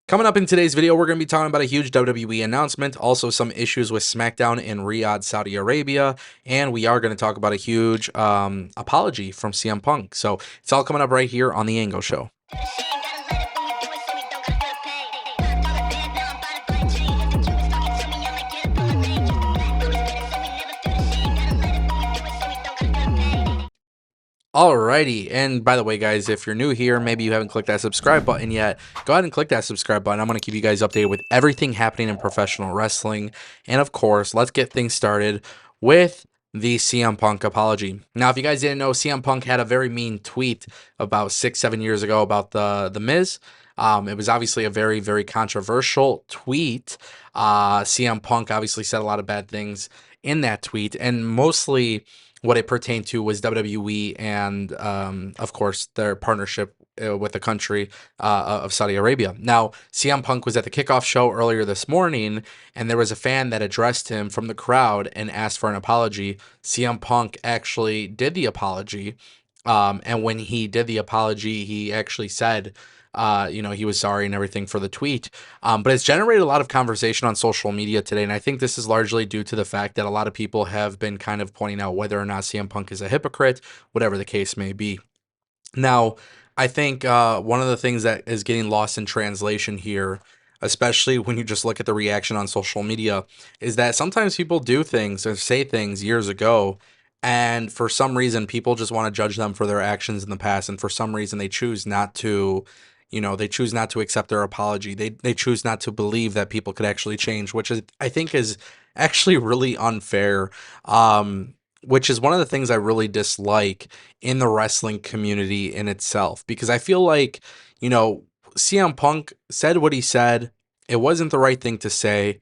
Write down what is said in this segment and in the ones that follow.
Coming up in today's video, we're going to be talking about a huge WWE announcement, also some issues with SmackDown in Riyadh, Saudi Arabia, and we are going to talk about a huge apology from CM Punk. So it's all coming up right here on the Ango Show. Alrighty, and by the way, guys, if you're new here, maybe you haven't clicked that subscribe button yet, go ahead and click that subscribe button. I'm going to keep you guys updated with everything happening in professional wrestling. And of course, let's get things started with the CM Punk apology. Now, if you guys didn't know, CM Punk had a very mean tweet about 6-7 years ago about the Miz. It was obviously a very, very controversial tweet. CM Punk obviously said a lot of bad things in that tweet, and mostly what it pertained to was WWE and, of course, their partnership with the country of Saudi Arabia. Now, CM Punk was at the kickoff show earlier this morning, and there was a fan that addressed him from the crowd and asked for an apology. CM Punk actually did the apology, and when he did the apology, he actually said, he was sorry and everything for the tweet. But it's generated a lot of conversation on social media today. And I think this is largely due to the fact that a lot of people have been kind of pointing out whether or not CM Punk is a hypocrite, whatever the case may be. Now, I think one of the things that is getting lost in translation here, especially when you just look at the reaction on social media, is that sometimes people do things or say things years ago, and for some reason, people just want to judge them for their actions in the past, and for some reason, they choose not to. They choose not to accept their apology. They choose not to believe that people could actually change, which is, I think, is actually really unfair. Which is one of the things I really dislike in the wrestling community in itself, because I feel like, CM Punk said what he said. It wasn't the right thing to say.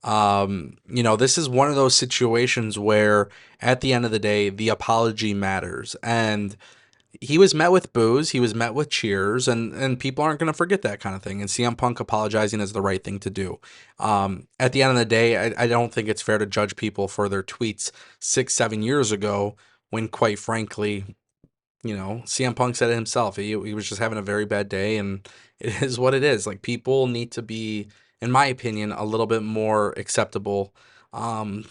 This is one of those situations where at the end of the day, the apology matters. And he was met with boos, he was met with cheers, and people aren't going to forget that kind of thing. And CM Punk apologizing is the right thing to do. At the end of the day, I don't think it's fair to judge people for their tweets 6-7 years ago when, quite frankly, CM Punk said it himself. He was just having a very bad day, and it is what it is. Like, people need to be, in my opinion, a little bit more acceptable, when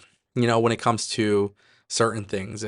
it comes to certain things.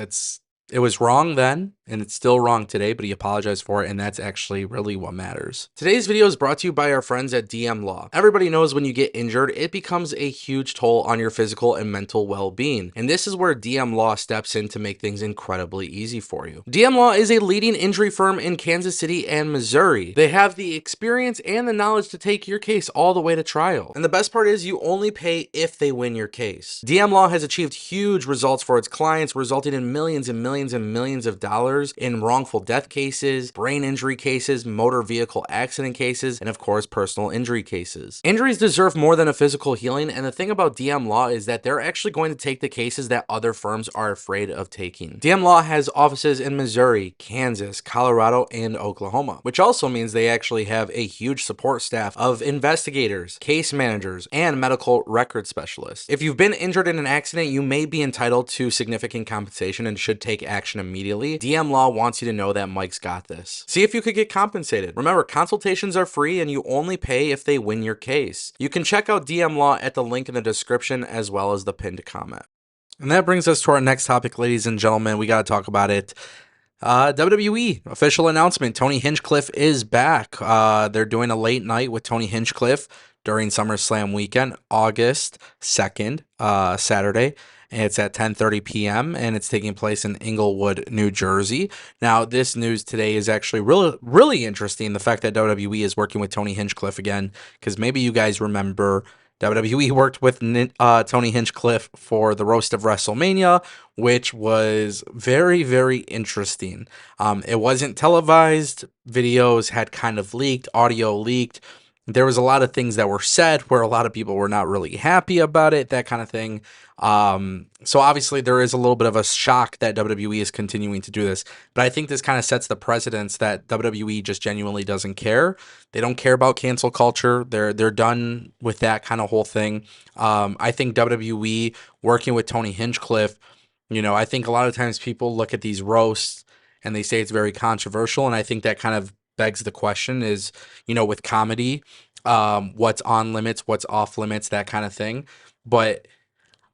It was wrong then, and it's still wrong today, but he apologized for it, and that's actually really what matters. Today's video is brought to you by our friends at DM Law. Everybody knows when you get injured, it becomes a huge toll on your physical and mental well-being, and this is where DM Law steps in to make things incredibly easy for you. DM Law is a leading injury firm in Kansas City and Missouri. They have the experience and the knowledge to take your case all the way to trial, and the best part is you only pay if they win your case. DM Law has achieved huge results for its clients, resulting in millions and millions and millions of dollars in wrongful death cases, brain injury cases, motor vehicle accident cases, and of course, personal injury cases. Injuries deserve more than a physical healing, and the thing about DM Law is that they're actually going to take the cases that other firms are afraid of taking. DM Law has offices in Missouri, Kansas, Colorado, and Oklahoma, which also means they actually have a huge support staff of investigators, case managers, and medical record specialists. If you've been injured in an accident, you may be entitled to significant compensation and should take action immediately. DM Law wants you to know that Mike's got this. See if you could get compensated. Remember, consultations are free and you only pay if they win your case. You can check out DM Law at the link in the description as well as the pinned comment. And that brings us to our next topic, ladies and gentlemen. We got to talk about it. WWE official announcement. Tony Hinchcliffe is back. They're doing a late night with Tony Hinchcliffe during SummerSlam weekend, August 2nd, Saturday. And it's at 10:30 p.m. and it's taking place in Inglewood, New Jersey. Now, this news today is actually really interesting. The fact that WWE is working with Tony Hinchcliffe again, because maybe you guys remember WWE worked with Tony Hinchcliffe for the Roast of WrestleMania, which was very, very interesting. It wasn't televised. Videos had kind of leaked, audio leaked. There was a lot of things that were said where a lot of people were not really happy about it, that kind of thing. So obviously there is a little bit of a shock that WWE is continuing to do this, but I think this kind of sets the precedence that WWE just genuinely doesn't care. They don't care about cancel culture. They're done with that kind of whole thing. I think WWE working with Tony Hinchcliffe, I think a lot of times people look at these roasts and they say it's very controversial, and I think that kind of begs the question is, with comedy, what's on limits, what's off limits, that kind of thing. But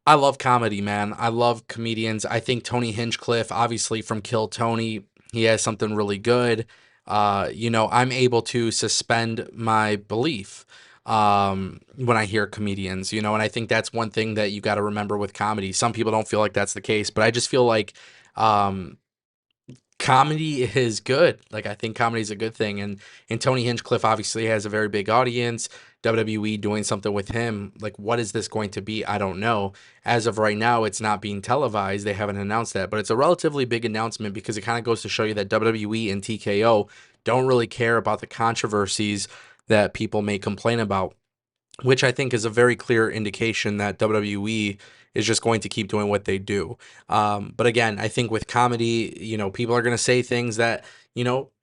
I love comedy, man. I love comedians. I think Tony Hinchcliffe, obviously from Kill Tony, he has something really good. I'm able to suspend my belief when I hear comedians, and I think that's one thing that you got to remember with comedy. Some people don't feel like that's the case, but I just feel like um, comedy is good. Like I think comedy is a good thing, and Tony Hinchcliffe obviously has a very big audience. WWE doing something with him, like what is this going to be? I don't know. As of right now, it's not being televised. They haven't announced that, but it's a relatively big announcement because it kind of goes to show you that WWE and TKO don't really care about the controversies that people may complain about, which I think is a very clear indication that WWE is just going to keep doing what they do. But again, I think with comedy, people are going to say things that,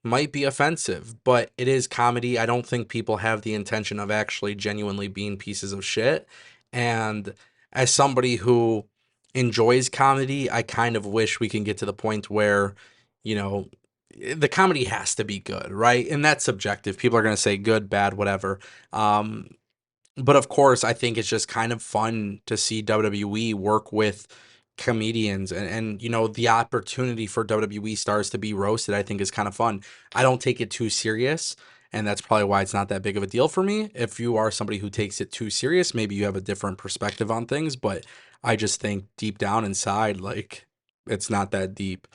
might be offensive, but it is comedy. I don't think people have the intention of actually genuinely being pieces of shit. And as somebody who enjoys comedy, I kind of wish we can get to the point where, you know, the comedy has to be good, right? And that's subjective. People are going to say good, bad, whatever. But of course, I think it's just kind of fun to see WWE work with comedians and the opportunity for WWE stars to be roasted, I think is kind of fun. I don't take it too serious, and that's probably why it's not that big of a deal for me. If you are somebody who takes it too serious, maybe you have a different perspective on things, but I just think deep down inside, like it's not that deep.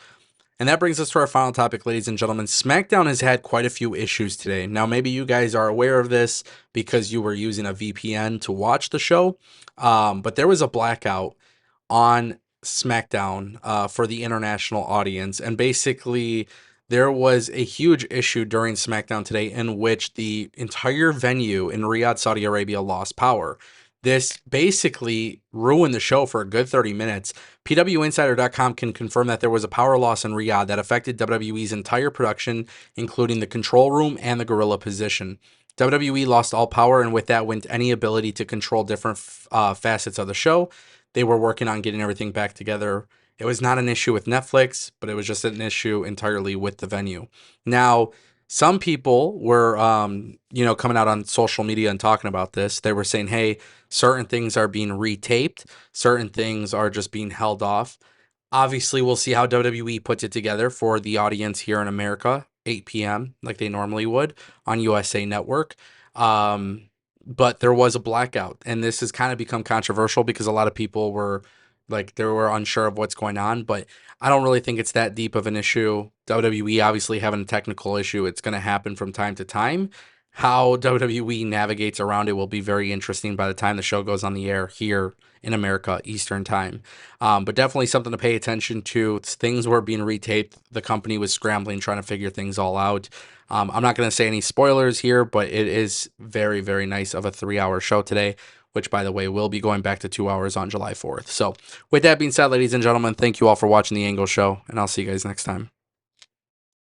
And that brings us to our final topic, ladies and gentlemen. SmackDown has had quite a few issues today. Now, maybe you guys are aware of this because you were using a VPN to watch the show, but there was a blackout on SmackDown for the international audience. And basically, there was a huge issue during SmackDown today in which the entire venue in Riyadh, Saudi Arabia lost power. This basically ruined the show for a good 30 minutes. PWInsider.com can confirm that there was a power loss in Riyadh that affected WWE's entire production, including the control room and the gorilla position. WWE lost all power, and with that went any ability to control different facets of the show. They were working on getting everything back together. It was not an issue with Netflix, but it was just an issue entirely with the venue. Now, some people were, coming out on social media and talking about this. They were saying, hey, certain things are being retaped, certain things are just being held off. Obviously, we'll see how WWE puts it together for the audience here in America, 8 p.m., like they normally would on USA Network. But there was a blackout, and this has kind of become controversial because a lot of people were like, they were unsure of what's going on, but I don't really think it's that deep of an issue. WWE obviously having a technical issue, it's going to happen from time to time. How WWE navigates around it will be very interesting by the time the show goes on the air here in America, Eastern time. But definitely something to pay attention to. Things were being retaped. The company was scrambling, trying to figure things all out. I'm not going to say any spoilers here, but it is very, very nice of a 3-hour show today, which, by the way, will be going back to 2 hours on July 4th. So with that being said, ladies and gentlemen, thank you all for watching The Angle Show, and I'll see you guys next time.